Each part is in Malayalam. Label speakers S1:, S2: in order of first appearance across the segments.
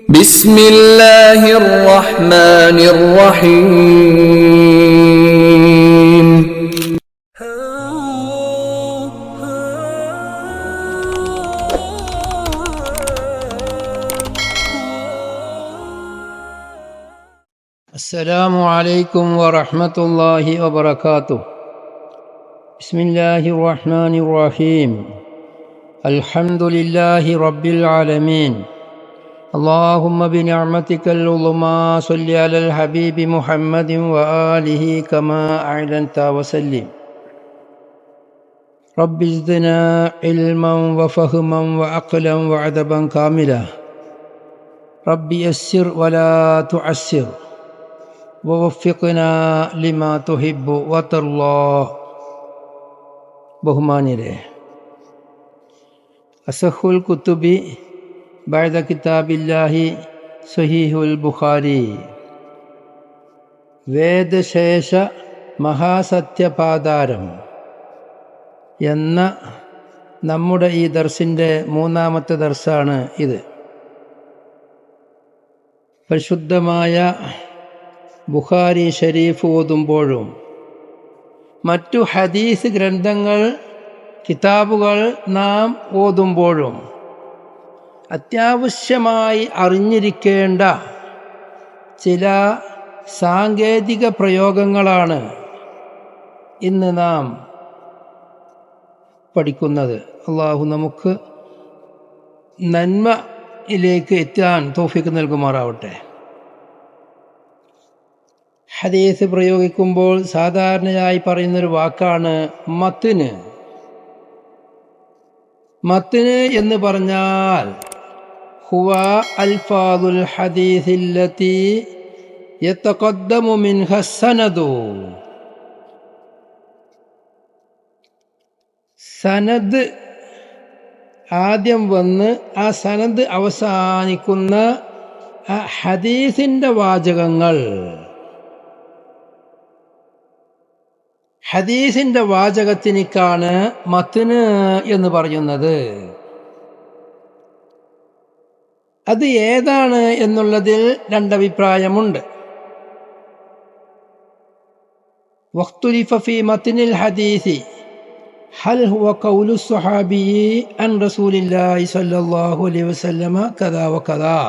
S1: بسم الله الرحمن الرحيم
S2: السلام عليكم ورحمة الله وبركاته. بسم الله الرحمن الرحيم. الحمد لله رب العالمين. اللهم بنعمتك العظمى صل على الحبيب محمد وآله كما أعلنت وسلم. رب زدنا علما وفهما وعقلا وعدبا كاملا. رب يسر ولا تعسر വവഫിഖ്നാ ലിമാ തുഹിബ്ബു വതർളാ. ബഹുമാന്യരെ, അസഹുൽ കുത്തുബി ബഅദ കിതാബില്ലാഹി സഹീഹുൽ ബുഖാരി, വേദശേഷ മഹാസത്യപാതാരം എന്ന നമ്മുടെ ഈ ദർസിൻ്റെ മൂന്നാമത്തെ ദർസാണ് ഇത്. പരിശുദ്ധമായ ബുഖാരി ഷരീഫ് ഓതുമ്പോഴും മറ്റു ഹദീസ് ഗ്രന്ഥങ്ങൾ കിതാബുകൾ നാം ഓതുമ്പോഴും അത്യാവശ്യമായി അറിഞ്ഞിരിക്കേണ്ട ചില സാങ്കേതിക പ്രയോഗങ്ങളാണ് ഇന്ന് നാം പഠിക്കുന്നത്. അള്ളാഹു നമുക്ക് നന്മയിലേക്ക് എത്താൻ തൗഫീഖ് നൽകുമാറാവട്ടെ. ഹദീസ് പ്രയോഗിക്കുമ്പോൾ സാധാരണയായി പറയുന്നൊരു വാക്കാണ് മത്ന്. മത്ന് എന്ന് പറഞ്ഞാൽ ഹുവ അൽഫാദുൽ ഹദീസില്ലതി യതഖദ്ദമു മിൻഹ സനദു. സനദ് ആദ്യം വന്ന് ആ സനദ് അവസാനിക്കുന്ന ആ ഹദീസിൻ്റെ വാചകങ്ങൾ, ഹദീസിൻ്റെ വാചകത്തിനിക്കാണ് മത്ന് എന്ന് പറയുന്നത്. അത് ഏതാണ് എന്നുള്ളതിൽ രണ്ടഭിപ്രായമുണ്ട്. വഖ്തുലിഫ ഫീ മത്നിൽ ഹദീസി ഹൽ ഹുവ ഖൗലു സ്വഹാബി അൻ റസൂലില്ലാഹി സ്വല്ലല്ലാഹു അലൈഹി വസല്ലമ കദാ വകദാ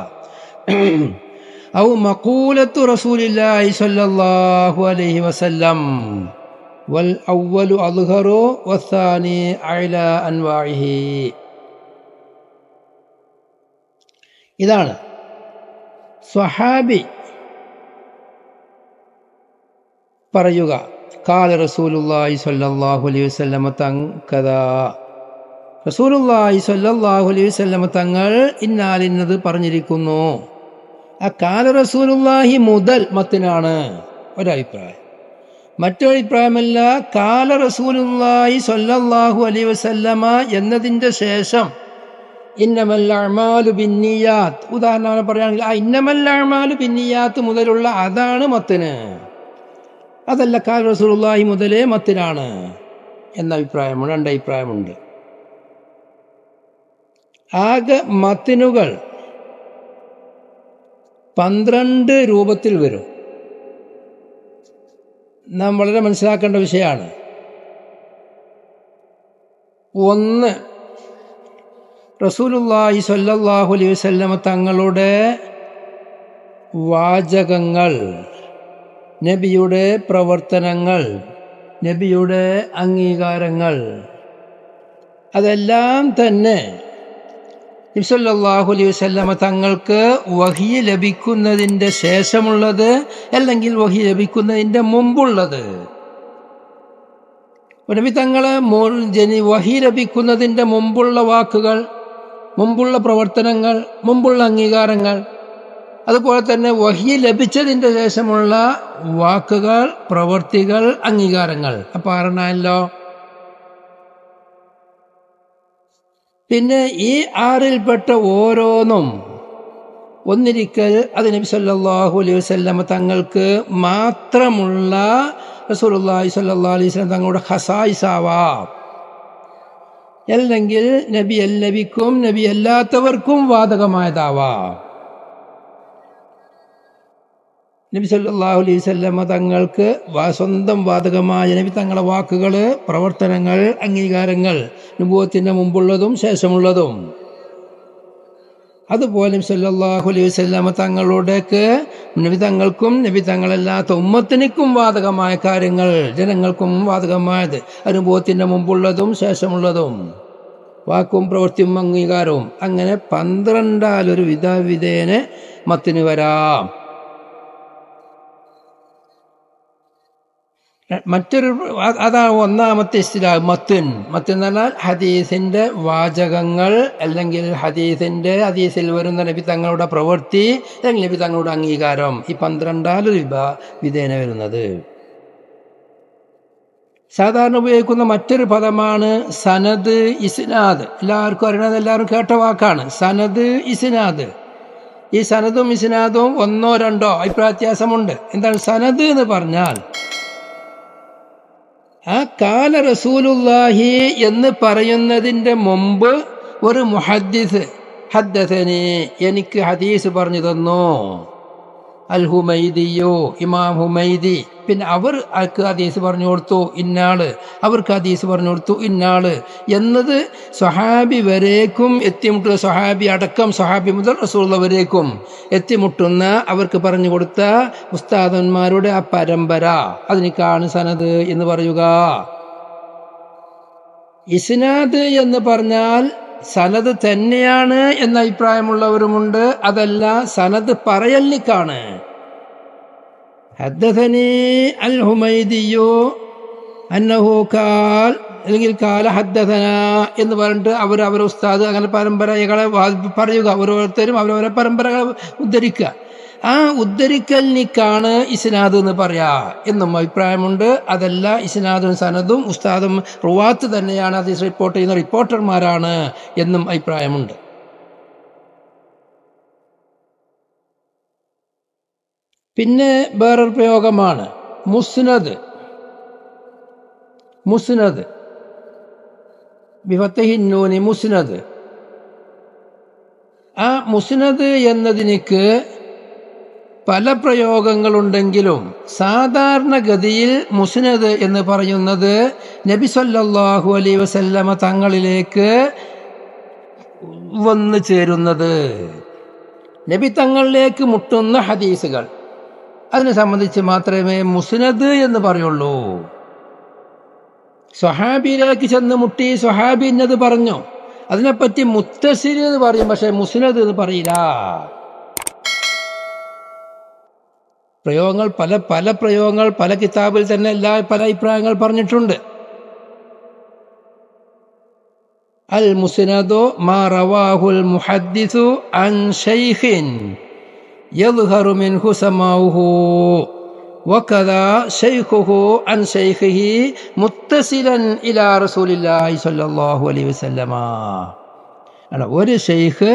S2: ഔ മഖൂലത്തു റസൂലില്ലാഹി സ്വല്ലല്ലാഹു അലൈഹി വസല്ലം വൽ അവ്വലു അദ്ഹറു വസ്സാനി അഅ്ലാ അൻവാഇഹി. ഇതാണ് സ്വഹാബി പറയുക, ഖാല റസൂലുള്ളാഹി സ്വല്ലല്ലാഹു അലൈഹി വസല്ലമ തങ്കദാ, റസൂലുള്ളാഹി സ്വല്ലല്ലാഹു അലൈഹി വസല്ലമ തങ്ങൾ ഇന്നാലിന്നത് പറഞ്ഞിരിക്കുന്നു. ആ ഖാല റസൂലുള്ളാഹി മുതൽ മത്നാണ് ഒരഭിപ്രായം. മറ്റൊരഭിപ്രായമല്ല, ഖാല റസൂലുള്ളാഹി സ്വല്ലല്ലാഹു അലൈഹി വസല്ലമ എന്നതിൻ്റെ ശേഷം ഇന്നമൽ അഅ്മാലു ബിന്നിയാത്ത്, ഉദാഹരണം പറയുകയാണെങ്കിൽ ആ ഇന്നമൽ അഅ്മാലു ബിന്നിയാത്ത് മുതലുള്ള അതാണ് മത്ന്. അതല്ല ഖാല റസൂലുള്ളാഹി മുതലേ മത്നാണ് എന്ന അഭിപ്രായമുണ്ട്. രണ്ടഭിപ്രായമുണ്ട്. ആകെ മത്നുകൾ 12 രൂപത്തിൽ വരും. നാം വളരെ മനസ്സിലാക്കേണ്ട വിഷയമാണ്. ഒന്ന്, റസൂലുള്ളാഹി സ്വല്ലല്ലാഹു അലൈഹി വസല്ലമ തങ്ങളുടെ വാചകങ്ങൾ, നബിയുടെ പ്രവർത്തനങ്ങൾ, നബിയുടെ അംഗീകാരങ്ങൾ, അതെല്ലാം തന്നെ നബി സല്ലല്ലാഹു അലൈഹി വസല്ലമ തങ്ങൾക്ക് വഹി ലഭിക്കുന്നതിൻ്റെ ശേഷമുള്ളത്, അല്ലെങ്കിൽ വഹി ലഭിക്കുന്നതിൻ്റെ മുമ്പുള്ളത്. നബി തങ്ങളെ വഹി ലഭിക്കുന്നതിൻ്റെ മുമ്പുള്ള വാക്കുകൾ, മുമ്പുള്ള പ്രവർത്തനങ്ങൾ, മുമ്പുള്ള അംഗീകാരങ്ങൾ, അതുപോലെ തന്നെ വഹി ലഭിച്ചതിൻ്റെ ശേഷമുള്ള വാക്കുകൾ, പ്രവർത്തികൾ, അംഗീകാരങ്ങൾ. അപ്പോൾ അറിഞ്ഞല്ലോ. പിന്നെ ഈ 6ൽപ്പെട്ട ഓരോന്നും ഒന്നിരിക്കൽ അത് നബി സല്ലല്ലാഹു അലൈഹി വസല്ലമ തങ്ങൾക്ക് മാത്രമുള്ള, റസൂലുള്ളാഹി സ്വല്ലല്ലാഹു അലൈഹി വസല്ലം തങ്ങളുടെ ഖസായിസാവാം. അല്ലെങ്കിൽ നബി അല്ലാത്തവർക്കും ബാധകമായതാവാം. നബി സല്ലല്ലാഹു അലൈഹി വസല്ലമ തങ്ങൾക്ക് സ്വന്തം ബാധകമായ നബി തങ്ങളുടെ വാക്കുകൾ, പ്രവർത്തനങ്ങൾ, അംഗീകാരങ്ങൾ നുബുവത്തിന്റെ മുമ്പുള്ളതും ശേഷമുള്ളതും. അതുപോലെ നബി സല്ലല്ലാഹു അലൈഹി വസല്ലമ തങ്ങളുടെക്ക് നബി തങ്ങൾക്കും നബി തങ്ങളല്ലാത്ത ഉമ്മത്തിനും ബാധകമായ കാര്യങ്ങൾ, ജനങ്ങൾക്കും ബാധകമായത് അനുഭവത്തിന്റെ മുമ്പുള്ളതും ശേഷമുള്ളതും, വാക്കും പ്രവൃത്തിയും അംഗീകാരവും, അങ്ങനെ 12 വിധേന മത്തിന് വരാം. മറ്റൊരു അതാണ് ഒന്നാമത്തെ ഇസ്തിലാഹ്. മത്തിൻ എന്ന് പറഞ്ഞാൽ ഹദീസിന്റെ വാചകങ്ങൾ, അല്ലെങ്കിൽ ഹദീസിൽ വരുന്ന നബി തങ്ങളുടെ പ്രവൃത്തി, അല്ലെങ്കിൽ നബി തങ്ങളുടെ അംഗീകാരം. ഈ 12 വിധേന വരുന്നത്. സാധാരണ ഉപയോഗിക്കുന്ന മറ്റൊരു പദമാണ് സനദ്, ഇസ്നാദ്. എല്ലാവർക്കും അറിയണത്, എല്ലാവരും കേട്ട വാക്കാണ് സനദ്, ഇസ്നാദ്. ഈ സനദും ഇസ്നാദും ഒന്നോ രണ്ടോ അഭിപ്രായ വ്യത്യാസമുണ്ട്. എന്താണ് സനദ് എന്ന് പറഞ്ഞാൽ? ആ കാല റസൂലുള്ളാഹി എന്ന് പറയുന്നതിൻ്റെ മുമ്പ് ഒരു മുഹദ്ദിസ് ഹദ്ദസനി, എനിക്ക് ഹദീസ് പറഞ്ഞു തന്നു, അൽ ഹുമൈദിയോ, ഇമാം ഹുമൈദി. പിന്നെ അവർക്ക് ഹദീസ് പറഞ്ഞു കൊടുത്തു ഇന്നാള്, അവർക്ക് ഹദീസ് പറഞ്ഞു കൊടുത്തു ഇന്നാള് എന്നത് സ്വഹാബി വരേക്കും എത്തിമുട്ടുന്ന, സ്വഹാബി അടക്കം സ്വഹാബി മുതൽ റസൂലുള്ളാഹി വരേക്കും എത്തിമുട്ടുന്ന അവർക്ക് പറഞ്ഞു കൊടുത്ത ഉസ്താദന്മാരുടെ ആ പരമ്പര, അതിനേക്കാണ് സനദ് എന്ന് പറയുക. ഇസ്നാദ് എന്ന് പറഞ്ഞാൽ സനദ് തന്നെയാണ് എന്ന അഭിപ്രായമുള്ളവരുമുണ്ട്. അതല്ല, സനദ് പറയലിക്കാണ്. ഹദ്ദസനി അൽ ഹുമൈദിയോ അന്നഹു ഖാൽ, അല്ലെങ്കിൽ കാല ഹദ്ദസന എന്ന് പറഞ്ഞിട്ട് അവരെ ഉസ്താദ് അങ്ങനെ പരമ്പരകളെ പറയുക. ഓരോരുത്തരും അവരവരെ പരമ്പരകളെ ഉദ്ധരിക്കുക. ആ ഉദ്ധരിക്കലിനിക്കാണ് ഇസ്നാദ് എന്ന് പറയാ എന്നും അഭിപ്രായമുണ്ട്. അതല്ല, ഇസ്നാദും സനദും ഉസ്താദും റുവാത്ത് തന്നെയാണ്, ഹദീസ് റിപ്പോർട്ട് ചെയ്യുന്ന റിപ്പോർട്ടർമാരാണ് എന്നും അഭിപ്രായമുണ്ട്. പിന്നെ വേറൊരു പ്രയോഗമാണ് മുസ്നദ്. മുസ്നദ് ബിഫത്തഹിന്നൂനി, മുസ്നദ്. ആ മുസ്നദ് എന്നതിനിക്ക് പല പ്രയോഗങ്ങളുണ്ടെങ്കിലും സാധാരണഗതിയിൽ മുസ്നദ് എന്ന് പറയുന്നത് നബി സല്ലല്ലാഹു അലൈഹി വസല്ലമ തങ്ങളിലേക്ക് വന്നു ചേരുന്നത്, നബി തങ്ങളിലേക്ക് മുട്ടുന്ന ഹദീസുകൾ, അതിനെ സംബന്ധിച്ച് മാത്രമേ മുസ്നദ് എന്ന് പറയുള്ളൂ. സ്വഹാബിയിലേക്ക് ചെന്ന് മുട്ടി, സ്വഹാബി ഇന്നത് പറഞ്ഞു, അതിനെപ്പറ്റി മുത്തസിൽ എന്ന് പറയും, പക്ഷെ മുസ്നദ് എന്ന് പറയില്ല. പ്രയോഗങ്ങൾ പല പ്രയോഗങ്ങൾ പല കിതാബിൽ തന്നെ പല അഭിപ്രായങ്ങൾ പറഞ്ഞിട്ടുണ്ട്. അൽ മുസ്നദു മാ റവാഹുൽ മുഹദ്ദിസു അൻ ശൈഖിൻ യദ്ഹറു മിൻഹു സമാഉഹു വകദാ ശൈഖുഹു അൻ ശൈഖിഹി മുത്തസിലൻ ഇലാ റസൂലില്ലാഹി സ്വല്ലല്ലാഹു അലൈഹി വസല്ലമ. ഒരു ശൈഖ്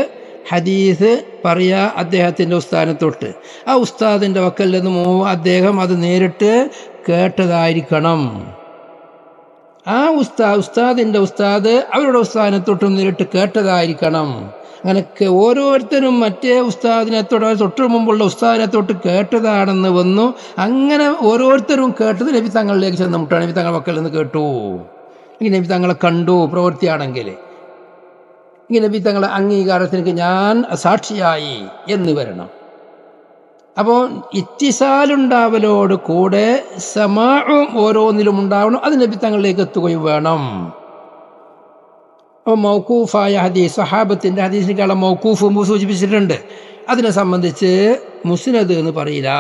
S2: ഹദീസ് പറയാ അദ്ദേഹത്തിൻ്റെ ഉസ്താദിനെ തൊട്ട്, ആ ഉസ്താദിൻ്റെ വക്കൽ നിന്ന് അദ്ദേഹം അത് നേരിട്ട് കേട്ടതായിരിക്കണം. ആ ഉസ്താദിൻ്റെ ഉസ്താദ് അവരുടെ ഉസ്താദിനെ തൊട്ട് നേരിട്ട് കേട്ടതായിരിക്കണം. അങ്ങനെ ഓരോരുത്തരും മറ്റേ ഉസ്താദിനെ തൊട്ട് മുമ്പുള്ള ഉസ്താദിനെ തൊട്ട് കേട്ടതാണെന്ന് വന്നു. അങ്ങനെ ഓരോരുത്തരും കേട്ടത് നബി തങ്ങളിലേക്ക് ചെന്ന് മുട്ടാണ്. നബി തങ്ങൾ വക്കൽ നിന്ന് കേട്ടു, ഈ നബി തങ്ങളെ കണ്ടു പ്രവൃത്തിയാണെങ്കിൽ, ഈ നബി തങ്ങളെ അംഗീകാരത്തിന് ഞാൻ സാക്ഷിയായി എന്ന് വരണം. അപ്പോൾ ഇത്തിസാലുണ്ടാവലോട് കൂടെ സമാഉം ഓരോന്നിലും ഉണ്ടാവണം. അത് നബി തങ്ങളിലേക്ക് എത്തുകയും വേണം. അപ്പോൾ മൗഖൂഫായ ഹദീസ്, സഹാബത്തിൻ്റെ ഹദീസിനേക്കാളും മൗഖൂഫ് മുമ്പ് സൂചിപ്പിച്ചിട്ടുണ്ട്. അതിനെ സംബന്ധിച്ച് മുസ്നദ് എന്ന് പറയില്ല.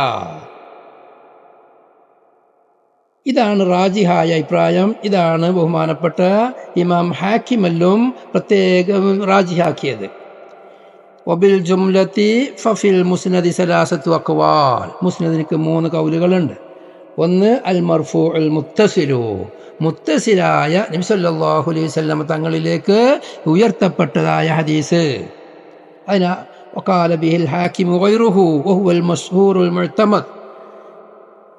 S2: ഇതാണ് റാജിഹായ അഭിപ്രായം. ഇതാണ് ബഹുമാനപ്പെട്ട ഇമാം ഹാക്കിമല്ലും പ്രത്യേകം റാജിഹാക്കിയത്. വബിൽ ജുംലത്തി ഫഫിൽ മുസ്നദി സലാസത്തു അഖ്വാൽ. മുസ്നദിന് 3 കൗലുകളുണ്ട്. ഒന്ന് അൽ മർഫൂഉൽ മുത്തസിലു, മുത്തസിലായ നബി സല്ലല്ലാഹു അലൈഹി വസല്ലം തങ്ങളിലേക്ക് ഉയർത്തപ്പെട്ടതായ ഹദീസ്. അതിന വഖാല ബിഹിൽ ഹാക്കിമു ഗൈറുഹു വഹുവൽ മശ്ഹൂറുൽ മുഅ്തമദ്.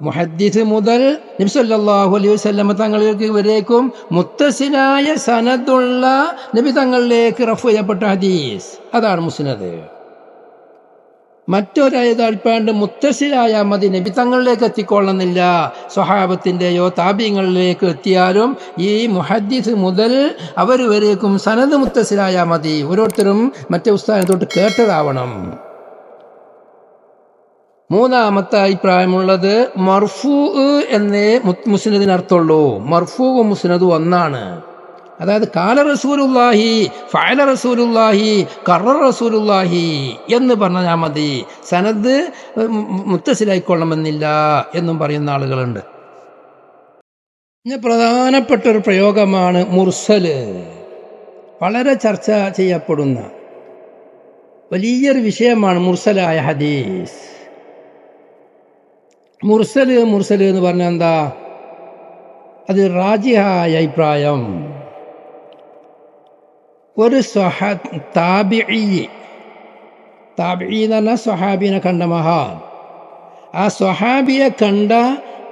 S2: മുഹദ്ദിസ് മുതൽ നബി സല്ലല്ലാഹു അലൈഹി വസല്ലം തങ്ങളിലേക്ക് വരേക്കും മുത്തസിലായ സനദുള്ള നബി തങ്ങളിലേക്ക് റഫു ചെയ്യപ്പെട്ട ഹദീസ്, അതാണ് മുസ്നദ്. മറ്റൊരേതൽപ്പാണ്ട് മുത്തസിലായ മതി, നബി തങ്ങളിലേക്ക് എത്തിക്കൊള്ളുന്നില്ല. സ്വഹാബത്തിൻ്റെയോ താബീങ്ങളിലേക്ക് എത്തിയാലും ഈ മുഹദ്ദിസ് മുതൽ അവർ വരേക്കും സനദ് മുത്തസിലായ മതി. ഓരോരുത്തരും മറ്റേ ഉസ്താദിനെ തൊട്ട് കേട്ടതാവണം. മൂന്നാമത്തെ അഭിപ്രായമുള്ളത് മർഫൂ എന്നേ മുസ്നദിനർത്ഥമുള്ളൂ. മർഫൂവും മുസ്നദും ഒന്നാണ്. അതായത് കാല റസൂലുള്ളാഹി, ഫഅല റസൂലുള്ളാഹി, ഖററ റസൂലുള്ളാഹി എന്ന് പറഞ്ഞാൽ മതി. സനദ് മുത്തസിലായിക്കൊള്ളണമെന്നില്ല എന്നും പറയുന്ന ആളുകളുണ്ട്. ഇനി പ്രധാനപ്പെട്ട ഒരു പ്രയോഗമാണ് മുർസല്. വളരെ ചർച്ച ചെയ്യപ്പെടുന്ന വലിയൊരു വിഷയമാണ് മുർസലായ ഹദീസ്. മുർസല് എന്ന് പറഞ്ഞാൽ എന്താ? അത് റാജിഹായ അഭിപ്രായം. ഒരു താബിഈ എന്ന് പറഞ്ഞാൽ സ്വഹാബിനെ കണ്ട മഹാൻ, ആ സ്വഹാബിയെ കണ്ട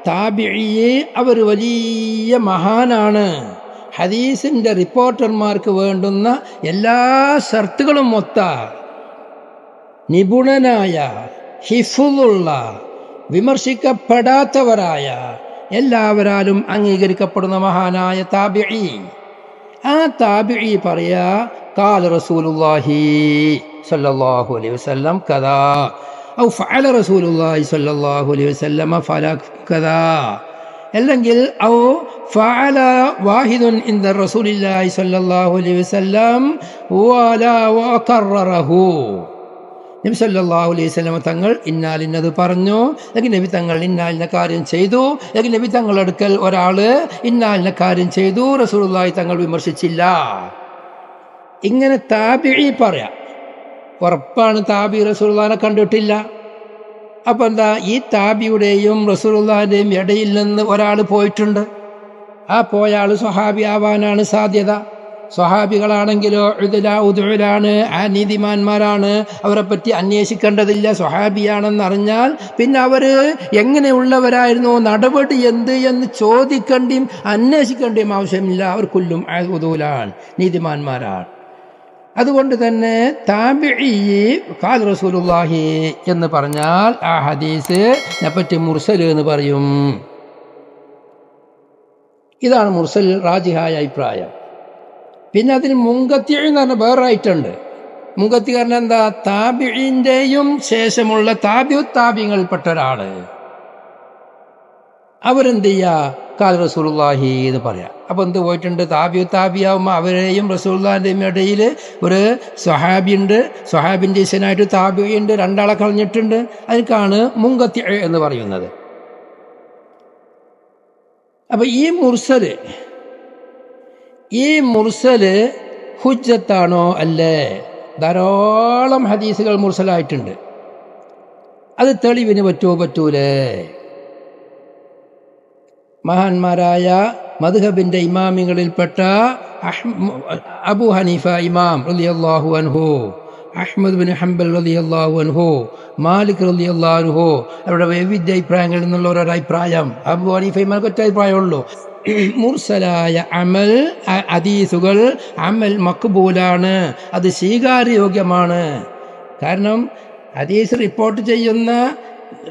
S2: താബിഈ അവർ വലിയ മഹാനാണ്. ഹദീസിൻ്റെ റിപ്പോർട്ടർമാർക്ക് വേണ്ടുന്ന എല്ലാ ഷർത്തുകളും മൊത്ത നിപുണനായ, ഹിഫ്ളുള്ള, വിമർശിക്കപ്പെടാത്തവരായ, എല്ലാവരാലും അംഗീകരിക്കപ്പെടുന്ന മഹാനായ താബിഈ. ആ താബിഈ പറയാ ഖാല റസൂലുള്ളാഹി സ്വല്ലല്ലാഹു അലൈഹി വസല്ലം കദാ ഔ ഫഅല റസൂലുള്ളാഹി സ്വല്ലല്ലാഹു അലൈഹി വസല്ലം ഫഅല കദാ, അല്ലെങ്കിൽ ഔ ഫഅല വാഹിദുൻ ഇൻദ റസൂലില്ലാഹി സ്വല്ലല്ലാഹു അലൈഹി വസല്ലം വലാ വഖററഹു. നബി സല്ലല്ലാഹു അലൈഹി വസല്ലം തങ്ങൾ ഇന്നാലിന്നത് പറഞ്ഞു, അല്ലെങ്കിൽ നബി തങ്ങൾ ഇന്നാലിന കാര്യം ചെയ്തു, അല്ലെങ്കിൽ നബി തങ്ങളുടെ അടുക്കൽ ഒരാൾ ഇന്നാലിന കാര്യം ചെയ്തു, റസൂലുള്ളാഹി തങ്ങൾ വിമർശിച്ചില്ല. ഇങ്ങനെ താബിഈ പറയാം. ഉറപ്പാണ് താബി റസൂലുള്ളാഹിനെ കണ്ടിട്ടില്ല. അപ്പം എന്താ, ഈ താബിയുടെയും റസൂലുള്ളാഹിൻ്റെയും ഇടയിൽ നിന്ന് ഒരാൾ പോയിട്ടുണ്ട്. ആ പോയ ആൾ സ്വഹാബി ആവാനാണ് സാധ്യത. സ്വഹാബികളാണെങ്കിലോ ഉദുലാണ്, ആ നീതിമാന്മാരാണ്, അവരെ പറ്റി അന്വേഷിക്കേണ്ടതില്ല. സ്വഹാബിയാണെന്നറിഞ്ഞാൽ പിന്നെ അവർ എങ്ങനെയുള്ളവരായിരുന്നു, നടപടി എന്ത് എന്ന് ചോദിക്കേണ്ടിയും അന്വേഷിക്കേണ്ടിയും ആവശ്യമില്ല. അവർ കുല്ലും ഉദുലാണ്, നീതിമാന്മാരാണ്. അതുകൊണ്ട് തന്നെ താബിഈ ഖാല റസൂലുള്ളാഹി എന്ന് പറഞ്ഞാൽ ആ ഹദീസിനെ പറ്റി മുർസൽ എന്ന് പറയും. ഇതാണ് മുർസൽ റാജിഹായ അഭിപ്രായം. പിന്നെ അതിന് മുങ്കത്തി എന്ന് പറഞ്ഞ വേറെ ആയിട്ടുണ്ട്. മുങ്കത്തി കാരണം എന്താ, താബിഈൻ്റെയും ശേഷമുള്ള താബിങ്ങളിൽപ്പെട്ട ഒരാള് അവരെന്ത് ചെയ്യുക, ഖാല റസൂലുള്ളാഹി എന്ന് പറയാം. അപ്പോൾ എന്ത് പോയിട്ടുണ്ട്, താബിയാവുമ്പോൾ അവരെയും റസൂലുള്ളാഹിൻ്റെയും ഇടയിൽ ഒരു സ്വഹാബിയുണ്ട്, സ്വഹാബിൻ്റെ ഇസനായിട്ട് താബിയുണ്ട്, രണ്ടാളെ കളഞ്ഞിട്ടുണ്ട്. അതിനാണ് മുങ്കത്തി എന്ന് പറയുന്നത്. അപ്പം ഈ മുർസല് ഹുജ്ജത്താണോ? അല്ലേ? ധാരാളം ഹദീസുകൾ മുർസലായിട്ടുണ്ട്. അത് തെളിവിന് പറ്റൂലേ? മഹാന്മാരായ മദ്ഹബിൻ്റെ ഇമാമികളിൽപ്പെട്ട അബൂ ഹനീഫ ഇമാം റളിയല്ലാഹു അൻഹു, അഹ്മദ് ബിൻ ഹംബൽ റളിയല്ലാഹു അൻഹു, മാലിക് റളിയല്ലാഹു അൻഹു, അവരുടെ വൈവിധ്യ അഭിപ്രായങ്ങളിൽ നിന്നുള്ള ഓരോ അഭിപ്രായം. അബൂ ഹനീഫ ഇമാമിന് ഒറ്റ അഭിപ്രായമുള്ളൂ, മുർസലായ ഹദീസുകൾ അമൽ മഖ്ബൂലാണ്, അത് സ്വീകാര്യയോഗ്യമാണ്. കാരണം ഹദീസ് റിപ്പോർട്ട് ചെയ്യുന്ന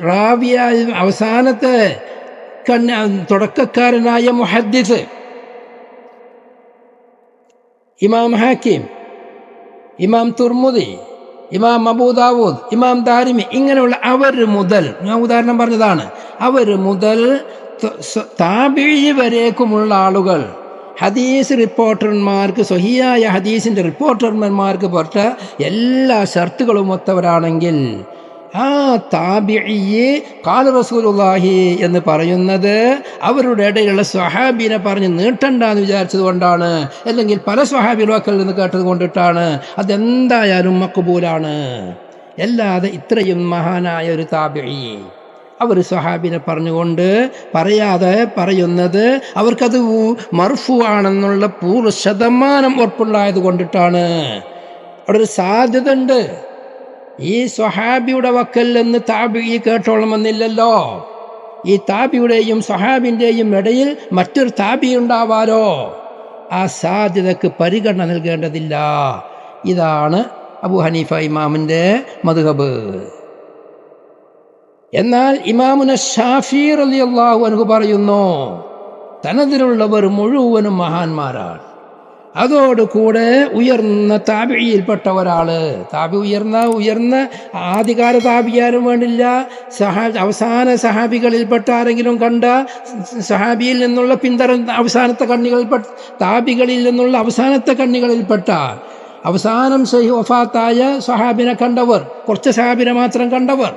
S2: റാവിയായ അവസാനത്തെ തുടക്കക്കാരനായ മുഹദ്ദിസ് ഇമാം ഹാക്കിം, ഇമാം തുർമുദി, ഇമാം അബൂ ദാവൂദ്, ഇമാം ദാരിമി, ഇങ്ങനെയുള്ള അവർ മുതൽ, ഞാൻ ഉദാഹരണം പറഞ്ഞതാണ്, അവർ മുതൽ താബിഈ വരേക്കുമുള്ള ആളുകൾ ഹദീസ് റിപ്പോർട്ടർമാർക്ക്, സ്വഹീഹായ ഹദീസിൻ്റെ റിപ്പോർട്ടർമാർക്ക് പുറത്ത എല്ലാ ഷർത്തുകളും ഒത്തവരാണെങ്കിൽ ആ താബിഈ ഖാല റസൂലുള്ളാഹി എന്ന് പറയുന്നത് അവരുടെ ഇടയിലുള്ള സ്വഹാബിനെ പറഞ്ഞ് നീട്ടണ്ടെന്ന് വിചാരിച്ചത് കൊണ്ടാണ്, അല്ലെങ്കിൽ പല സ്വഹാബികളൊക്കെ നിന്ന് കേട്ടത് കൊണ്ടിട്ടാണ്. അതെന്തായാലും മഖ്ബൂലാണ്. അല്ലാതെ ഇത്രയും മഹാനായ ഒരു താബിഈ അവർ സ്വഹാബിനെ പറഞ്ഞുകൊണ്ട് പറയാതെ പറയുന്നത് അവർക്കത് മർഫു ആണെന്നുള്ള 100% ഉറപ്പുണ്ടായത് കൊണ്ടിട്ടാണ്. അവിടെ ഒരു സാധ്യത ഉണ്ട്, ഈ സ്വഹാബിയുടെ വക്കൽ നിന്ന് താബിഈ കേട്ടോളണമെന്നില്ലല്ലോ. ഈ താബിയുടെയും സ്വഹാബിൻ്റെയും ഇടയിൽ മറ്റൊരു താബി ഉണ്ടാവാലോ. ആ സാധ്യതക്ക് പരിഗണന നൽകേണ്ടതില്ല. ഇതാണ് അബൂ ഹനീഫ ഇമാമിൻ്റെ മദ്ഹബ്. എന്നാൽ ഇമാമുന ഷാഫി റളിയല്ലാഹു അൻഹു പറയുന്നു, തനതിലുള്ളവർ മുഴുവനും മഹാന്മാരാണ്. അതോടുകൂടെ ഉയർന്ന താബിയിൽപ്പെട്ട ഒരാള്, താബി ഉയർന്ന ആദ്യകാല താബിയാരും വേണ്ടില്ല, അവസാന സഹാബികളിൽപ്പെട്ട ആരെങ്കിലും കണ്ട സഹാബിയിൽ നിന്നുള്ള അവസാനത്തെ കണ്ണികളിൽപ്പെട്ട താബികളിൽ നിന്നുള്ള അവസാനത്തെ കണ്ണികളിൽപ്പെട്ട അവസാനം വഫാത്തായ സഹാബിനെ കണ്ടവർ, കുറച്ച് സഹാബിനെ മാത്രം കണ്ടവർ,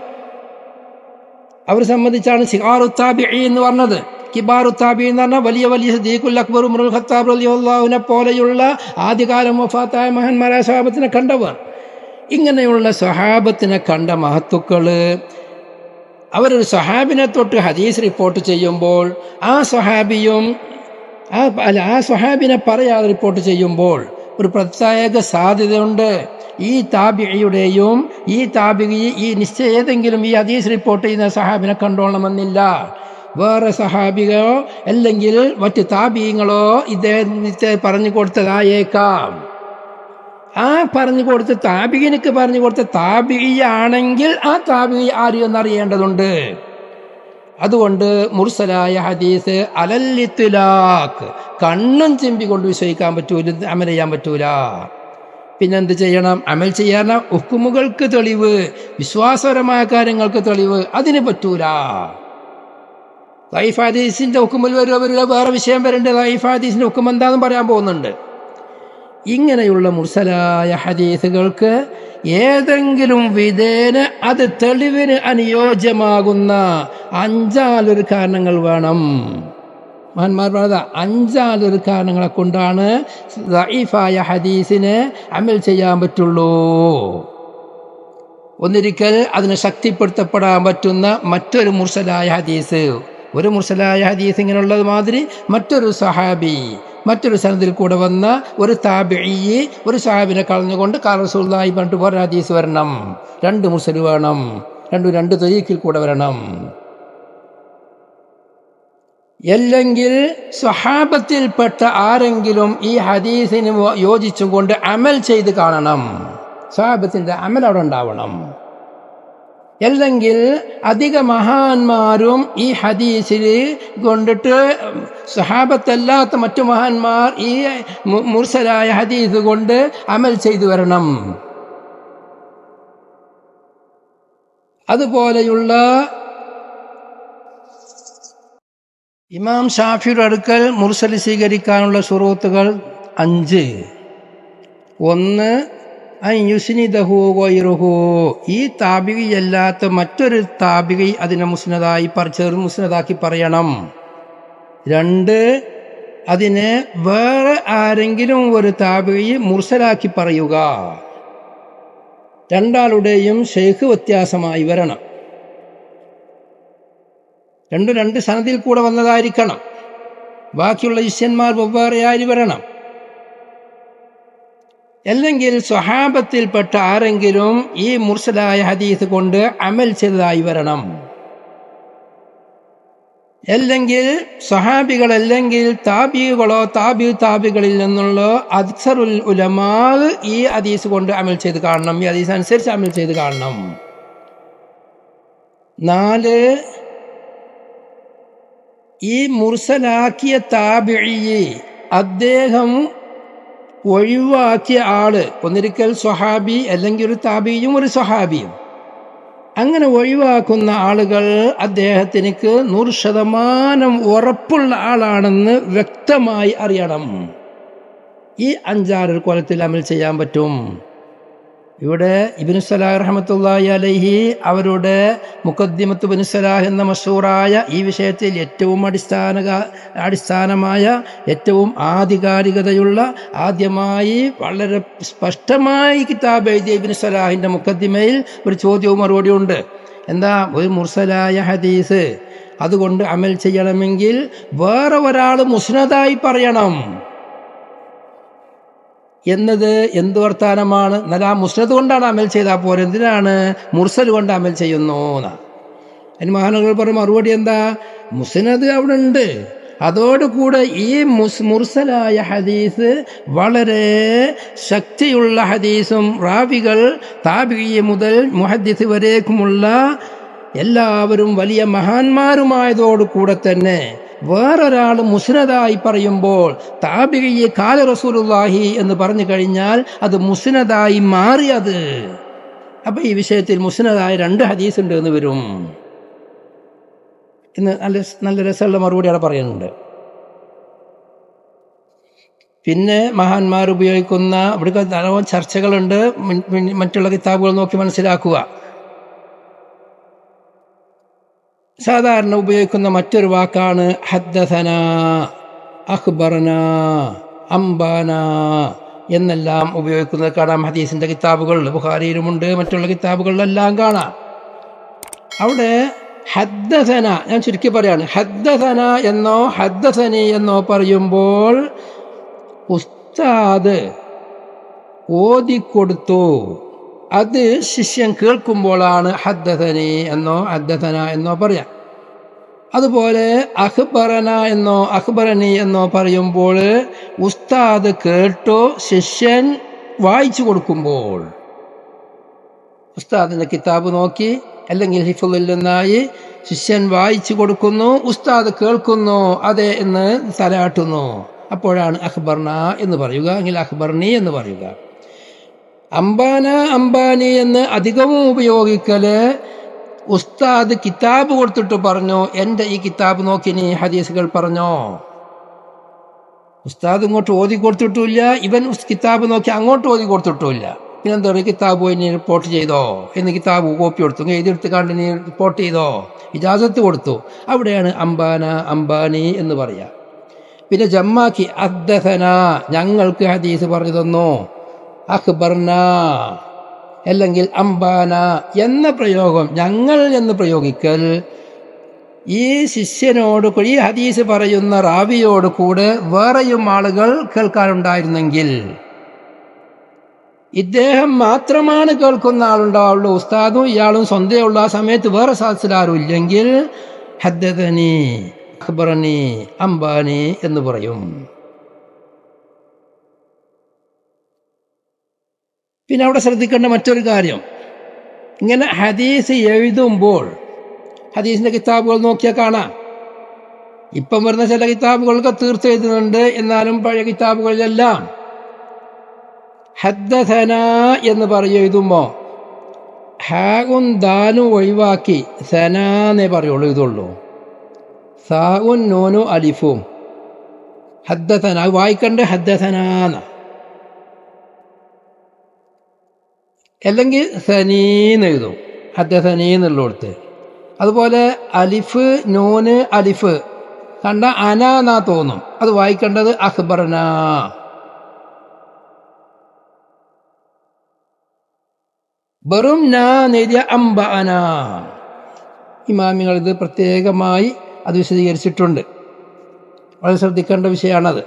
S2: അവർ സംബന്ധിച്ചാണ് സിഗാറു താബിഈ എന്ന് പറഞ്ഞത്. കിബാറു താബിഈ എന്ന് പറഞ്ഞാൽ വലിയ വലിയ സിദ്ദീഖുൽ അക്ബർ, ഉമറുൽ ഖത്താബ് റളിയല്ലാഹുവിനെ പോലെയുള്ള ആദ്യകാലം വഫാത്തായ മഹാന്മാരായ സ്വഹാബത്തിനെ കണ്ടവർ. ഇങ്ങനെയുള്ള സ്വഹാബത്തിനെ കണ്ട മഹത്തുക്കള് അവരൊരു സ്വഹാബിനെ തൊട്ട് ഹദീസ് റിപ്പോർട്ട് ചെയ്യുമ്പോൾ ആ സ്വഹാബിനെ പറയാതെ റിപ്പോർട്ട് ചെയ്യുമ്പോൾ ഒരു പ്രത്യേക സാധ്യതയുണ്ട്. ഈ താബിഈയുടെയും ഈ താബിഈ ഈ ഏതെങ്കിലും ഈ ഹദീസ് റിപ്പോർട്ട് ചെയ്യുന്ന സഹാബിനെ കണ്ടോളണമെന്നില്ല. വേറെ സഹാബികളോ അല്ലെങ്കിൽ മറ്റ് താബിഈങ്ങളോ ഇദ്ദേഹത്തെ പറഞ്ഞു കൊടുത്തതായേക്കാം. ആ പറഞ്ഞു കൊടുത്ത താബിഈനിക്ക് പറഞ്ഞു കൊടുത്ത താബിഈ ആണെങ്കിൽ ആ താബിഈ ആര് എന്നറിയേണ്ടതുണ്ട്. അതുകൊണ്ട് മുർസലായ ഹദീസ് അലൽ ഇത്ലാഖ്, കണ്ണും ചിമ്പി കൊണ്ട് വിശ്വസിക്കാൻ പറ്റൂല, അമൽ ചെയ്യാൻ പറ്റൂല. പിന്നെന്ത് ചെയ്യണം? അമൽ ചെയ്യാൻ ഹുക്കുമുകൾക്ക് തെളിവ്, വിശ്വാസപരമായ കാര്യങ്ങൾക്ക് തെളിവ്, അതിന് പറ്റൂല. ദഈഫ് ഹദീസിന്റെ ഹുക്കുമിൽ വരില്ല, വേറെ വിഷയം വരേണ്ട. ദഈഫ് ഹദീസിന്റെ ഹുക്കും എന്താണെന്ന് പറയാൻ പോകുന്നുണ്ട്. ഇങ്ങനെയുള്ള മുർസലായ ഹദീസുകൾക്ക് ഏതെങ്കിലും വിധേന അത് തെളിവിന് അനുയോജ്യമാകുന്ന 5 കാരണങ്ങൾ വേണം. മഹാന്മാർ പറഞ്ഞ 5 കാരണങ്ങളെ കൊണ്ടാണ് ദഈഫായ ഹദീസിനെ അമൽ ചെയ്യാൻ പറ്റുള്ളൂ. ഒന്നിരിക്കൽ അതിനെ ശക്തിപ്പെടുത്തപ്പെടാൻ പറ്റുന്ന മറ്റൊരു മുർസലായ ഹദീസ്, ഒരു മുർസലായ ഹദീസ് ഇങ്ങനെയുള്ളത് മാതിരി മറ്റൊരു സഹാബി, മറ്റൊരു സനദിൽ കൂടെ വന്ന ഒരു താബിഈ ഒരു സഹാബിനെ കളഞ്ഞുകൊണ്ട് ഖാല റസൂലുള്ളാഹി പറഞ്ഞിട്ട് വേറെ ഹദീസ് വരണം. 2 മുർസൽ വേണം, 2 തരീഖിൽ കൂടെ വരണം. അല്ലെങ്കിൽ സ്വഹാബത്തിൽപ്പെട്ട ആരെങ്കിലും ഈ ഹദീസിന് യോജിച്ചും കൊണ്ട് അമൽ ചെയ്ത് കാണണം. സ്വഹാബത്തിന്റെ അമൽ അവിടെ ഉണ്ടാവണം. അല്ലെങ്കിൽ അധിക മഹാന്മാരും ഈ ഹദീസിൽ കൊണ്ടിട്ട് സ്വഹാബത്തല്ലാത്ത മറ്റു മഹാന്മാർ ഈ മുർസലായ ഹദീസ് കൊണ്ട് അമൽ ചെയ്തു വരണം. അതുപോലെയുള്ള ഇമാം ഷാഫിയുടെ അടുക്കൽ മുർസൽ സ്വീകരിക്കാനുള്ള ശുറൂത്തുകൾ 5. 1 യുസ്നിദഹു ഗൈറുഹു, ഈ താബിഈ അല്ലാത്ത മറ്റൊരു താബിഈ അതിനെ മുസ്നദാക്കി പറയണം. 2 അതിനെ വേറെ ആരെങ്കിലും ഒരു താബിഈ മുർസലാക്കി പറയുക. 2 ശൈഖ് വ്യത്യാസമായി വരണം. 2 സനദിൽ കൂടെ വന്നതായിരിക്കണം. ബാക്കിയുള്ള ശിഷ്യന്മാർ വെവ്വേറെയായി വരണം. അല്ലെങ്കിൽ സ്വഹാബത്തിൽപ്പെട്ട ആരെങ്കിലും ഈ മുർസലായ ഹദീസ് കൊണ്ട് അമൽ ചെയ്തതായി വരണം. അല്ലെങ്കിൽ സ്വഹാബികളല്ലെങ്കിൽ താബികളോ താബികളിൽ നിന്നുള്ള അക്സറുൽ ഉലമാ ഈ ഹദീസ് കൊണ്ട് അമൽ ചെയ്ത് കാണണം, ഈ ഹദീസ് അനുസരിച്ച് അമൽ ചെയ്ത് കാണണം. 4 ഈ മുർസലാക്കിയ താബിഈ അദ്ദേഹം ഒഴിവാക്കിയ ആള്, ഒന്നിരിക്കൽ സ്വഹാബി അല്ലെങ്കിൽ ഒരു താബിയും ഒരു സ്വഹാബിയും, അങ്ങനെ ഒഴിവാക്കുന്ന ആളുകൾ അദ്ദേഹത്തിനക്ക് 100% ഉറപ്പുള്ള ആളാണെന്ന് വ്യക്തമായി അറിയണം. ഈ 5-6 കൊലത്തിൽ അമൽ ചെയ്യാൻ പറ്റും. ഇവിടെ ഇബ്നു സലാഹ് റഹ്മത്തുള്ളാഹി അലൈഹി അവരുടെ മുഖദ്ദിമത്ത് ഇബ്നു സലാഹ് എന്ന മശൂറായ ഈ വിഷയത്തിൽ ഏറ്റവും അടിസ്ഥാനമായ ഏറ്റവും ആധികാരികതയുള്ള ആദ്യമായി വളരെ സ്പഷ്ടമായി കിതാബ് എഴുതിയ ഇബ്നു സലാഹിന്റെ മുഖദ്ദിമയിൽ ഒരു ചോദ്യവും മറുപടിയും ഉണ്ട്. എന്താ? ഒരു മുർസലായ ഹദീസ് അതുകൊണ്ട് അമൽ ചെയ്യണമെങ്കിൽ വേറെ ഒരാൾ മുസ്നദായി പറയണം എന്നത് എന്ത് വർത്താനമാണ്? നല്ല മുസ്നദ് കൊണ്ടാണ് അമൽ ചെയ്താൽ പോരെ, എന്തിനാണ് മുർസൽ കൊണ്ട് അമൽ ചെയ്യുന്നു? അതിന് മഹാനുകൾ പറഞ്ഞ മറുപടി എന്താ? മുസ്നദ് അവിടെ ഉണ്ട്, അതോടുകൂടെ ഈ മുർസലായ ഹദീസ് വളരെ ശക്തിയുള്ള ഹദീസും റാവികൾ താബിഈ മുതൽ മുഹദ്ദിസ് വരേക്കുമുള്ള എല്ലാവരും വലിയ മഹാന്മാരുമായതോടുകൂടെ തന്നെ വേറൊരാൾ മുസ്നദായി പറയുമ്പോൾ താബിഈ ഖാല റസൂലുള്ളാഹി എന്ന് പറഞ്ഞു കഴിഞ്ഞാൽ അത് മുസ്നദായി മാറിയത്. അപ്പൊ ഈ വിഷയത്തിൽ മുസ്നദായ 2 ഹദീസ് ഉണ്ട് എന്ന് വരും. ഇന്ന് നല്ല രസമുള്ള മറുപടി അവിടെ പറയുന്നുണ്ട്. പിന്നെ മഹാന്മാർ ഉപയോഗിക്കുന്ന ഇവിടെ ധാരാളം ചർച്ചകളുണ്ട്. മറ്റുള്ള കിതാബുകൾ നോക്കി മനസ്സിലാക്കുക. സാധാരണ ഉപയോഗിക്കുന്ന മറ്റൊരു വാക്കാണ് ഹദ്ദസന, അഖ്ബറന, അംബാന എന്നെല്ലാം ഉപയോഗിക്കുന്നത് കാണാം. ഹദീസിന്റെ കിതാബുകളിൽ ബുഖാരിയിലുമുണ്ട്, മറ്റുള്ള കിതാബുകളിലെല്ലാം കാണാം. അവിടെ ഹദ്ദസന, ഞാൻ ചുരുക്കി പറയാണ്, ഹദ്ദസന എന്നോ ഹദ്ദസനി എന്നോ പറയുമ്പോൾ ഉസ്താദ് ഓതിക്കൊടുത്തു, അത് ശിഷ്യൻ കേൾക്കുമ്പോഴാണ് ഹദ്ദസനി എന്നോ ഹദ്ദസന എന്നോ പറയാം. അതുപോലെ അഖ്ബറന എന്നോ അഖ്ബറനി എന്നോ പറയുമ്പോൾ ഉസ്താദ് കേട്ടോ ശിഷ്യൻ വായിച്ചു കൊടുക്കുമ്പോൾ, ഉസ്താദിന്റെ കിതാബ് നോക്കി അല്ലെങ്കിൽ ഹിഫ്ളിൽ നിന്നായി ശിഷ്യൻ വായിച്ചു കൊടുക്കുന്നു, ഉസ്താദ് കേൾക്കുന്നു, അതെ എന്ന് തലയാട്ടുന്നു, അപ്പോഴാണ് അഖ്ബർന എന്ന് പറയുക, അല്ലെങ്കിൽ അഖ്ബർനി എന്ന് പറയുക. അംബാന അംബാനി എന്ന് അധികവും ഉപയോഗിക്കല് ഉസ്താദ് കിതാബ് കൊടുത്തിട്ട് പറഞ്ഞു, എൻ്റെ ഈ കിതാബ് നോക്കി നീ ഹദീസുകൾ പറഞ്ഞോ. ഉസ്താദ് ഇങ്ങോട്ട് ഓതി കൊടുത്തിട്ടില്ല, ഇവൻ കിതാബ് നോക്കി അങ്ങോട്ട് ഓതി കൊടുത്തിട്ടില്ല. പിന്നെന്താ പറയുക, കിതാബ് പോയി നീ റിപ്പോർട്ട് ചെയ്തോ എന്ന് കിതാബ് കോപ്പി കൊടുത്തു, എഴുതിയെടുത്ത് കണ്ട് നീ റിപ്പോർട്ട് ചെയ്തോ, ഇജാസത്ത് കൊടുത്തു. അവിടെയാണ് അംബാന അംബാനി എന്ന് പറയാ. പിന്നെ ജമ്മാക്കി ഹദ്ദസന, ഞങ്ങൾക്ക് ഹദീസ് പറഞ്ഞു തന്നു, അഖ്ബർന അല്ലെങ്കിൽ അംബാന എന്ന പ്രയോഗം, ഞങ്ങൾ എന്ന് പ്രയോഗിക്കൽ ഈ ശിഷ്യനോട്, ഈ ഹദീസ് പറയുന്ന റാവിയോട് കൂടെ വേറെയും ആളുകൾ കേൾക്കാനുണ്ടായിരുന്നെങ്കിൽ, ഇദ്ദേഹം മാത്രമാണ് കേൾക്കുന്ന ആളുണ്ടാവുള്ളൂ, ഉസ്താദും ഇയാളും സ്വന്തമുള്ള ആ സമയത്ത് വേറെ സാധിച്ചാരും ഇല്ലെങ്കിൽ ഹദ്ദസനി അഖ്ബറനി അംബാനി എന്ന് പറയും. പിന്നെ അവിടെ ശ്രദ്ധിക്കേണ്ട മറ്റൊരു കാര്യം, ഇങ്ങനെ ഹദീസ് എഴുതുമ്പോൾ ഹദീസിന്റെ കിതാബുകൾ നോക്കിയാൽ കാണാം. ഇപ്പം വരുന്ന ചില കിതാബുകളൊക്കെ തീർത്ത് എഴുതുന്നുണ്ട്, എന്നാലും പഴയ കിതാബുകളിലെല്ലാം ഹദ്ദസന എന്ന് എഴുതുമ്പോ ഹാഉൻ ദാലും ഒഴിവാക്കി സനാന്നേ പറയുള്ളൂ, ഇതുള്ളൂ. സാഉൻ നൂനു അലിഫും ഹദ്ദസന വായിക്കണ്ട് ഹദ്ദസനാന്ന, അല്ലെങ്കിൽ സനീന്ന് എഴുതും ഹദ്ദസനീന്നുള്ളടത്ത്. അതുപോലെ അലിഫ് നൂന് അലിഫ് കണ്ട അന എന്നാ തോന്നും, അത് വായിക്കേണ്ടത് അഖ്ബറന. വെറും എഴുതിയ അംബഅന. ഇമാമികൾ ഇത് പ്രത്യേകമായി അത് വിശദീകരിച്ചിട്ടുണ്ട്. വളരെ ശ്രദ്ധിക്കേണ്ട വിഷയമാണത്.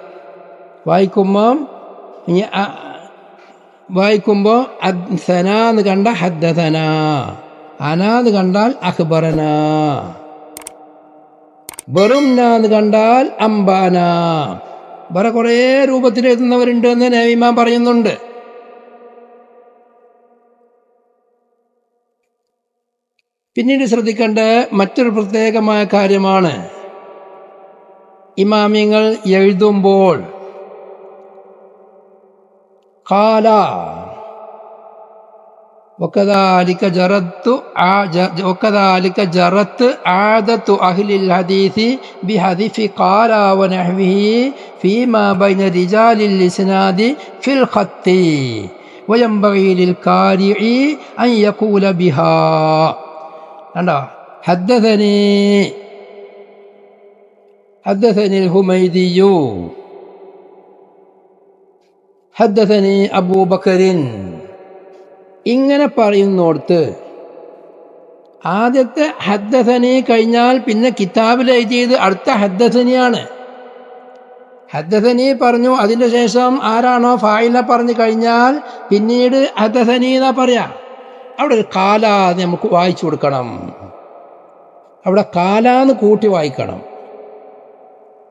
S2: വായിക്കുമ്പോൾ സനാന്ന് കണ്ട ഹദ്ദസന, അനാന്ന് കണ്ടാൽ അഖ്ബറന, വെറും നാന്ന് കണ്ടാൽ അംബാന. വേറെ കുറേ രൂപത്തിൽ എഴുതുന്നവരുണ്ട് എന്ന് നബിമാൻ പറയുന്നുണ്ട്. പിന്നീട് ശ്രദ്ധിക്കേണ്ട മറ്റൊരു പ്രത്യേകമായ കാര്യമാണ്, ഇമാമിങ്ങൾ എഴുതുമ്പോൾ ഖാല وكذلك جرت عادة أهل الحديث بحذف قال ونحوه فيما بين رجال الإسناد في الخط وينبغي للقارئ أن يقول بها. حدثني الحميدي حدثني أبو بكر. ഇങ്ങനെ പറയുന്നോടത്ത് ആദ്യത്തെ ഹദ്ദസനി കഴിഞ്ഞാൽ പിന്നെ കിതാബിൽ എഴുതിയത് അടുത്ത ഹദ്ദസനിയാണ്. ഹദ്ദസനി പറഞ്ഞു, അതിൻ്റെ ശേഷം ആരാണോ ഫായിലിനെ പറഞ്ഞു കഴിഞ്ഞാൽ പിന്നീട് ഹദ്ദസനി എന്നാ പറയാ. അവിടെ ഒരു കാല നമുക്ക് വായിച്ചു കൊടുക്കണം, അവിടെ കാലാന്ന് കൂട്ടി വായിക്കണം.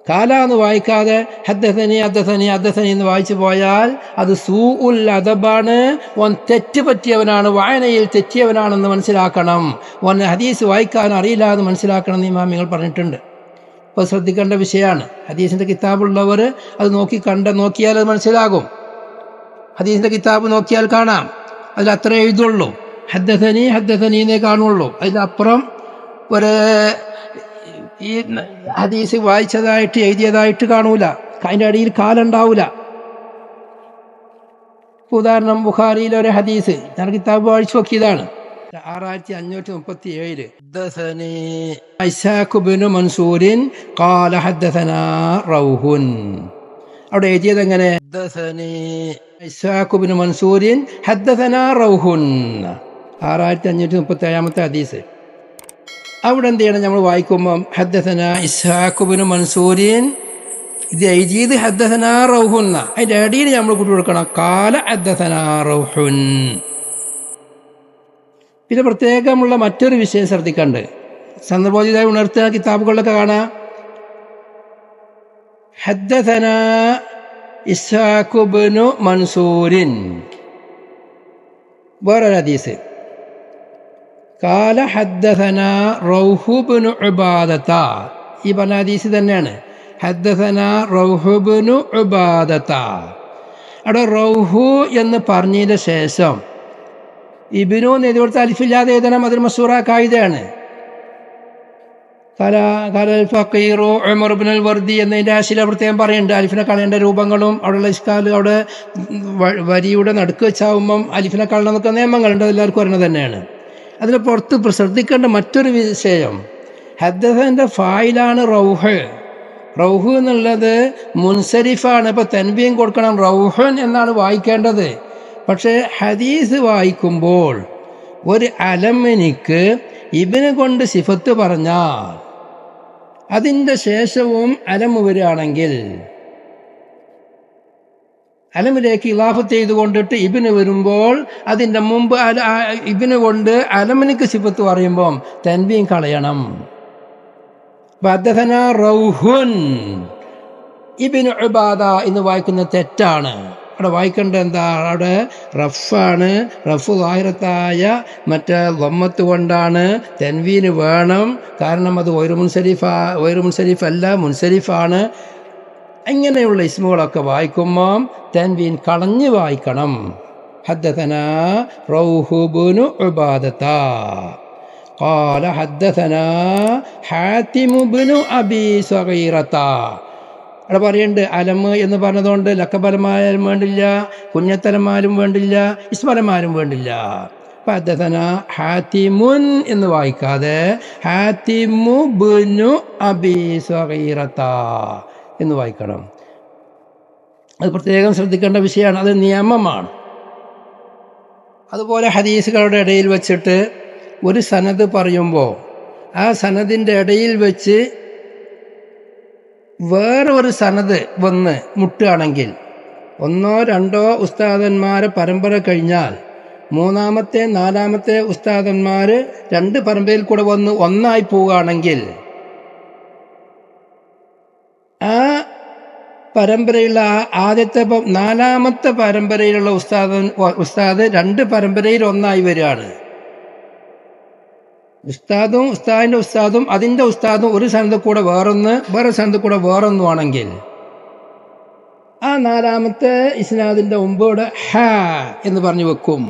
S2: കാല എന്ന് വായിക്കാതെ ഹദ്ദസനി ഹദ്ദസനി ഹദ്ദസനി എന്ന് വായിച്ചു പോയാൽ അത് സൂഉൽ അദബാണ്. ഓൻ തെറ്റ് പറ്റിയവനാണ്, വായനയിൽ തെറ്റിയവനാണെന്ന് മനസ്സിലാക്കണം. ഓൻ ഹദീസ് വായിക്കാൻ അറിയില്ല എന്ന് മനസ്സിലാക്കണം എന്ന് ഇമാമിങ്ങൾ പറഞ്ഞിട്ടുണ്ട്. അപ്പോൾ ശ്രദ്ധിക്കേണ്ട വിഷയമാണ്. ഹദീസിൻ്റെ കിതാബുള്ളവർ അത് നോക്കിയാൽ അത് മനസ്സിലാകും. ഹദീസിൻ്റെ കിതാബ് നോക്കിയാൽ കാണാം, അതിൽ അത്ര എഴുതുള്ളൂ. ഹദ്ദസനി ഹദ്ദസനി എന്നേ കാണുള്ളൂ. അതിലപ്പുറം ഒരു ഈ ഹദീസ് വായിച്ചതായിട്ട് എഴുതിയതായിട്ട് കാണൂല. അതിൻ്റെ അടിയിൽ കാലുണ്ടാവൂല. ഉദാഹരണം, ബുഖാരിയിലെ ഒരു ഹദീസ് ഞാൻ കിതാബ് വായിച്ചു നോക്കിയതാണ്. 6537 ഹദ്ദസനി ഇസ്ഹാഖ് ഇബ്നു മൻസൂരിൻ ഖാല ഹദ്ദസനാ റൗഹുൻ. അവിടെ എഴുതിയത് എങ്ങനെ? ഹദ്ദസനി ഇസ്ഹാഖ് ഇബ്നു മൻസൂരിൻ ഹദ്ദസനാ റൗഹുൻ. 6537 ഹദീസ്. അവിടെ എന്ത് ചെയ്യണം? നമ്മൾ വായിക്കുമ്പം ഹദ്ദസനാ ഇസ്ഹാഖ് ഇബ്നു മൻസൂരിൻ, ഇത് എഴുതിയത് ഹദ്ദസനാ റൗഹുൻ. അതിൻ്റെ അടിയിൽ നമ്മൾ കൂട്ടി കൊടുക്കണം ഖാല ഹദ്ദസനാ റൗഹുൻ. പിന്നെ പ്രത്യേകമുള്ള മറ്റൊരു വിഷയം ശ്രദ്ധിക്കണ്ട്, സന്ദർഭോചിതമായി ഉണർത്തുന്ന കിതാബുകളിലൊക്കെ കാണാം ഹദ്ദസനാ ഇസ്ഹാഖ് ഇബ്നു മൻസൂരിൻ. വേറൊരു ഹദീസ് ഖാല ഹദ്ദസനാ റൗഹു ഇബ്നു ഉബാദത. ഈ പറഞ്ഞ ഹദീസ് തന്നെയാണ്. ഹദ്ദസനാ റൗഹു ഇബ്നു ഉബാദത. അവിടെ റൗഹു എന്ന് പറഞ്ഞതിന് ശേഷം ഇബ്നു എന്ന് എഴുതി കൊടുത്ത അലിഫില്ലാതെ എഴുതണം. അതൊരു മശൂറ കായിദയാണ്. ഫഖീറു ഉമർ ഇബ്നുൽ വർദി എന്നതിൻ്റെ ആശില പ്രത്യേകം പറയുന്നുണ്ട്. അലിഫിനെ കളയേണ്ട രൂപങ്ങളും അവിടെയുള്ള ഇഷ്കാല്, അവിടെ വരിയുടെ നടുക്ക് വെച്ചാവുമ്പം അലിഫിനെ കളയണമെന്നൊക്കെ നിയമങ്ങളുണ്ട്. എല്ലാവർക്കും അറിയുന്നത് തന്നെയാണ്. അതിന് പുറത്ത് ശ്രദ്ധിക്കേണ്ട മറ്റൊരു വിഷയം, ഹദ്ദസൻ്റെ ഫായിലാണ് റൗഹ്. റൗഹ് എന്നുള്ളത് മുൻസരിഫാണ്. ഇപ്പോൾ തൻബീൻ കൊടുക്കണം, റൗഹൻ എന്നാണ് വായിക്കേണ്ടത്. പക്ഷേ ഹദീസ് വായിക്കുമ്പോൾ ഒരു അലമിനിക്ക് ഇബ്നു കൊണ്ട് സിഫത്ത് പറഞ്ഞാൽ അതിൻ്റെ ശേഷവും അലമ് വരികയാണെങ്കിൽ അലമിലേക്ക് ഇലാഫത്ത് ചെയ്തുകൊണ്ടിട്ട് ഇബ്നു വരുമ്പോൾ അതിൻ്റെ മുമ്പ് ഇബ്നു കൊണ്ട് അലമിനിക്ക് സിഫത്ത് പറയുമ്പം തൻവീൻ കളയണം. ഹദ്ദസനാ റൗഹുൻ ഇബ്നു ഉബാദ എന്ന് വായിക്കുന്നത് തെറ്റാണ്. അവിടെ വായിക്കേണ്ടത് എന്താ? അവിടെ റഫാണ്. റഫ് ളാഹിറത്തായ മറ്റേ ഗമ്മത്ത് കൊണ്ടാണ്. തൻവീന് വേണം, കാരണം അത് വൈറു മുൻസരിഫ് അല്ല, മുൻസരിഫാണ്. ഇങ്ങനെയുള്ള ഇസ്മുകളൊക്കെ വായിക്കുമ്പോൾ തൻവീൻ കളഞ്ഞ് വായിക്കണം. ഹദ്ദസനാ റൗഹു ഇബ്നു ഉബാദത ഖാല ഹദ്ദസനാ ഹാതിമു ഇബ്നു അബീ സഗീറത. അവിടെ പറയുന്നുണ്ട് അലമ് എന്ന് പറഞ്ഞതുകൊണ്ട് ലക്കബലമായാലും വേണ്ടില്ല, കുഞ്ഞത്തലമാരും വേണ്ടില്ല, ഇസ്മലമാരും വേണ്ടില്ല. ഹദ്ദസനാ ഹാതിമുൻ എന്ന് വായിക്കാതെ ഹാതിമു ഇബ്നു അബീ സഗീറത എന്ന് വായിക്കണം. അത് പ്രത്യേകം ശ്രദ്ധിക്കേണ്ട വിഷയമാണ്. അത് നിയമമാണ്. അതുപോലെ ഹദീസുകളുടെ ഇടയിൽ വെച്ചിട്ട് ഒരു സനദ് പറയുമ്പോൾ ആ സനദിൻ്റെ ഇടയിൽ വെച്ച് വേറെ ഒരു സനദ് വന്ന് മുട്ടുകയാണെങ്കിൽ, ഒന്നോ രണ്ടോ ഉസ്താദന്മാരെ പരമ്പര കഴിഞ്ഞാൽ മൂന്നാമത്തെ നാലാമത്തെ ഉസ്താദന്മാർ രണ്ട് പരമ്പരയിൽ കൂടെ വന്ന് ഒന്നായി പോവുകയാണെങ്കിൽ ആ പരമ്പരയുള്ള ആദ്യത്തെ നാലാമത്തെ പരമ്പരയിലുള്ള ഉസ്താദ് രണ്ട് പരമ്പരയിൽ ഒന്നായി വരികയാണ്. ഉസ്താദിന്റെ ഉസ്താദും അതിൻ്റെ ഉസ്താദും ഒരു സനദിൽ കൂടെ വേറെ സനദിൽ കൂടെ വേറൊന്നുമാണെങ്കിൽ ആ നാലാമത്തെ ഇസ്നാദിന്റെ മുമ്പോടെ ഹ എന്ന് പറഞ്ഞു വെക്കും.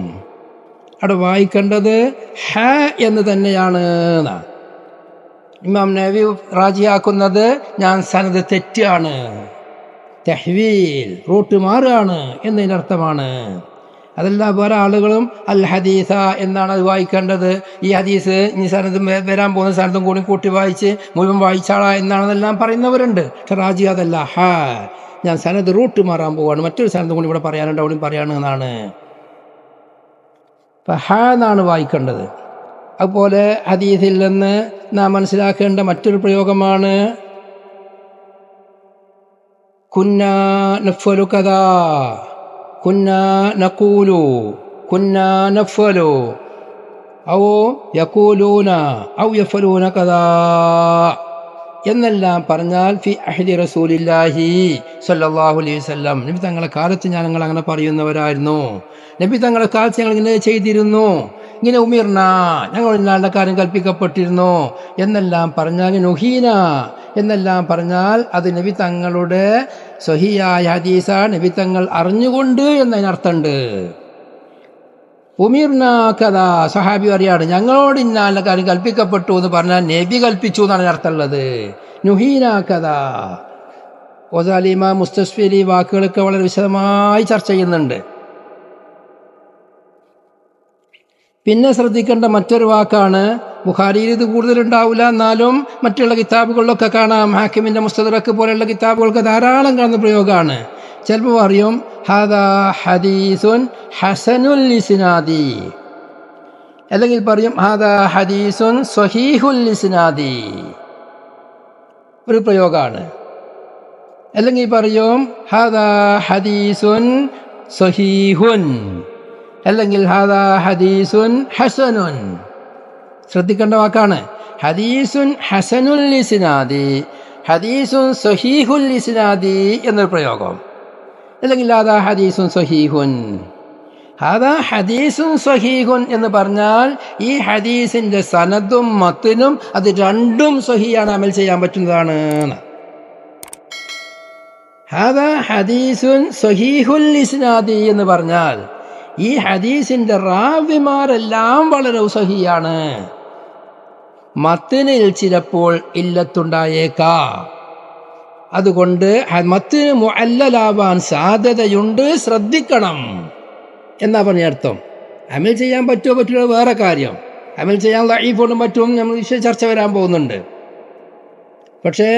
S2: അവിടെ വായിക്കേണ്ടത് ഹ എന്ന് തന്നെയാണ്. ഇമാം നവവി റാജിയാക്കുന്നത് ഞാൻ സനദ് തെറ്റാണ്, തഹ്വീൽ റൂട്ട് മാറുകയാണ് എന്നതിൻ്റെ അർത്ഥമാണ്. അതല്ല വേറെ ആളുകളും അൽ ഹദീസ എന്നാണ് അത് വായിക്കേണ്ടത്. ഈ ഹദീസ് ഇനി സനദ് വരാൻ പോകുന്ന സനദും കൂടി കൂട്ടി വായിച്ച് മുഴുവൻ വായിച്ചാളാ എന്നാണെന്നെല്ലാം പറയുന്നവരുണ്ട്. പക്ഷെ റാജി അതല്ല, ഹ ഞാൻ സനദ് റൂട്ട് മാറാൻ പോവാണ്, മറ്റൊരു സനദും കൂടി ഇവിടെ പറയാനുണ്ട്, അവിടെ പറയാണ് എന്നാണ്. അപ്പം ഹ എന്നാണ് വായിക്കേണ്ടത്. അതുപോലെ ഹദീസിൽ നിന്ന് നാം മനസ്സിലാക്കേണ്ട മറ്റൊരു പ്രയോഗമാണ് കുന്നാ നഫ്വലു കദാ, കുന്നാ നഖൂലു, കുന്നാ നഫ്വലു, ഔ യഖൂലൂന ഔ യഫ്അലൂന കദാ എന്നെല്ലാം പറഞ്ഞാൽ ഫി അഹ്ദി റസൂലില്ലാഹി സ്വല്ലല്ലാഹു അലൈഹി വസല്ലം, നബി തങ്ങളുടെ കാലത്ത് ഞങ്ങൾ അങ്ങനെ പറയുന്നവരായിരുന്നു, നബി തങ്ങളുടെ കാലത്ത് ഞങ്ങൾ ഇങ്ങനെ ചെയ്തിരുന്നു, ഇങ്ങനെ ഉമിർന ഞങ്ങൾ ഇന്നാളുടെ കാര്യം കൽപ്പിക്കപ്പെട്ടിരുന്നു എന്നെല്ലാം പറഞ്ഞാൽ, നുഹീന എന്നെല്ലാം പറഞ്ഞാൽ അത് നബി തങ്ങളുടെ സ്വഹിയായ ഹദീസാണ്, നബി തങ്ങൾ അറിഞ്ഞുകൊണ്ട് എന്നതിനർത്ഥമുണ്ട്. ഉമിർന കഥ സഹാബി പറയാണ്, ഞങ്ങളോട് ഇന്നാളുടെ കാര്യം കൽപ്പിക്കപ്പെട്ടു എന്ന് പറഞ്ഞാൽ നബി കൽപ്പിച്ചു എന്നാണ് അർത്ഥമുള്ളത്. നുഹീന കഥ ഒസാലിമ മുസ്തസ്ഫിലി വാക്കുകളൊക്കെ വളരെ വിശദമായി ചർച്ച ചെയ്യുന്നുണ്ട്. പിന്നെ ശ്രദ്ധിക്കേണ്ട മറ്റൊരു വാക്കാണ്, ബുഖാരിയിൽ ഇത് കൂടുതലുണ്ടാവില്ല, എന്നാലും മറ്റുള്ള കിതാബുകളിലൊക്കെ കാണാം, ഹാക്കിമിന്റെ മുസ്തദറക്ക് പോലെയുള്ള കിതാബുകൾക്ക് ധാരാളം കാണുന്ന പ്രയോഗമാണ്. ചിലപ്പോൾ പറയും ഹാദാ ഹദീസുൻ ഹസനുൽ ഇസ്നാദി, അല്ലെങ്കിൽ പറയും ഹാദാ ഹദീസുൻ സ്വഹീഹുൽ ഇസ്നാദി, ഒരു പ്രയോഗമാണ്. അല്ലെങ്കിൽ പറയും ഹാദാ ഹദീസുൻ സ്വഹീഹുൻ, അല്ലെങ്കിൽ ഹാദാ ഹദീസുൻ ഹസനുൻ. ശ്രദ്ധിക്കേണ്ട വാക്കാണ് ഹദീസുൻ ഹസനുൽ ഇസ്നാദി, ഹദീസുൻ സ്വഹീഹുൽ ഇസ്നാദി എന്നൊരു പ്രയോഗം. അല്ലെങ്കിൽ ഹാദാ ഹദീസുൻ സ്വഹീഹുൻ. ഹാദാ ഹദീസുൻ സ്വഹീഹുൻ എന്ന് പറഞ്ഞാൽ ഈ ഹദീസിന്റെ സനദും മത്നും അത് രണ്ടും സ്വഹീഹാണ്, അമൽ ചെയ്യാൻ പറ്റുന്നതാണ്. ഹാദാ ഹദീസുൻ സ്വഹീഹുൽ ഇസ്നാദി എന്ന് പറഞ്ഞാൽ ഈ ഹദീസിന്റെ റാവിമാരെല്ലാം വളരെ സ്വഹീഹാണ്, മത്തിനിൽ ചിലപ്പോൾ ഇല്ലത്തുണ്ടായേക്കാം, അതുകൊണ്ട് മത്തിന് മുഅല്ലലാവാൻ സാധ്യതയുണ്ട്, ശ്രദ്ധിക്കണം എന്നാ പറഞ്ഞ അർത്ഥം. അമൽ ചെയ്യാൻ പറ്റുമോ പറ്റുമോ വേറെ കാര്യം, അമൽ ചെയ്യാൻ ലഈഫും പറ്റും, നമ്മൾ വിഷയ ചർച്ച വരാൻ പോകുന്നുണ്ട്. പക്ഷേ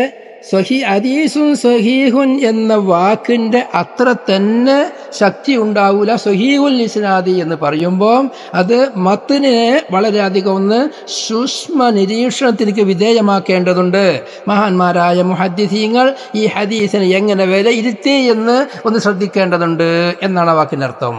S2: ഹദീസുൻ സ്വഹീഹുൻ എന്ന വാക്കിന്റെ അത്ര തന്നെ ശക്തി ഉണ്ടാവൂല സ്വഹീഹുൽ ഇസ്നാദി എന്ന് പറയുമ്പോൾ. അത് മത്തിനെ വളരെയധികം ഒന്ന് സൂക്ഷ്മ നിരീക്ഷണത്തിലേക്ക് വിധേയമാക്കേണ്ടതുണ്ട്. മഹാന്മാരായ മുഹദ്ദിസീങ്ങൾ ഈ ഹദീസിനെ എങ്ങനെ വിലയിരുത്തി എന്ന് ഒന്ന് ശ്രദ്ധിക്കേണ്ടതുണ്ട് എന്നാണ് ആ വാക്കിന്റെ അർത്ഥം.